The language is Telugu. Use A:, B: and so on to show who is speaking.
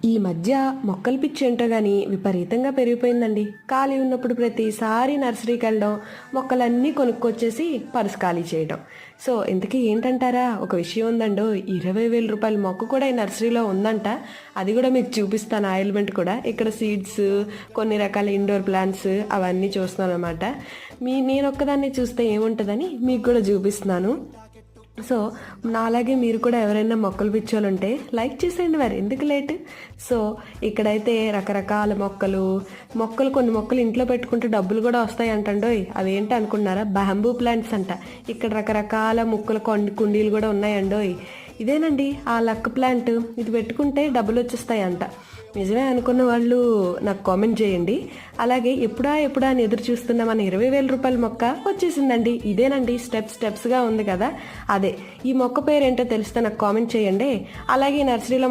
A: ఈ మధ్య మొక్కల పిచ్చి ఏంటో గానీ విపరీతంగా పెరిగిపోయిందండి. ఖాళీ ఉన్నప్పుడు ప్రతిసారి నర్సరీకి వెళ్ళడం, మొక్కలన్నీ కొనుక్కొచ్చేసి పర్స్ ఖాళీ చేయడం. సో ఇంతకీ ఏంటంటారా? ఒక విషయం ఉందండో, 20,000 రూపాయల మొక్క కూడా ఈ నర్సరీలో ఉందంట. అది కూడా మీకు చూపిస్తాను, ఆయిల్మెంట్ కూడా. ఇక్కడ సీడ్స్, కొన్ని రకాల ఇండోర్ ప్లాంట్స్ అవన్నీ చూస్తున్నాను అనమాట. నేను ఒక్కదాన్ని చూస్తే ఏముంటుందని మీకు కూడా చూపిస్తున్నాను. సో నాలాగే మీరు కూడా ఎవరైనా మొక్కలు పిచ్చోలుంటే లైక్ చేసేయండి, మరి ఎందుకు లేట్. సో ఇక్కడైతే రకరకాల మొక్కలు కొన్ని మొక్కలు ఇంట్లో పెట్టుకుంటే డబ్బులు కూడా వస్తాయి అంటండోయ్. అవేంటి అనుకున్నారా? బ్యాంబూ ప్లాంట్స్ అంట. ఇక్కడ రకరకాల కుండీలు కూడా ఉన్నాయండోయ్. ఇదేనండి ఆ లక్ ప్లాంట్. ఇది పెట్టుకుంటే డబ్బులు వచ్చేస్తాయి అంట. నిజమే అనుకున్న వాళ్ళు నాకు కామెంట్ చేయండి. అలాగే ఎప్పుడా అని ఎదురు చూస్తున్న మన 20,000 రూపాయల మొక్క వచ్చేసిందండి. ఇదేనండి, స్టెప్స్గా ఉంది కదా, అదే. ఈ మొక్క పేరు ఏంటో తెలిస్తే నాకు కామెంట్ చేయండి. అలాగే నర్సరీలో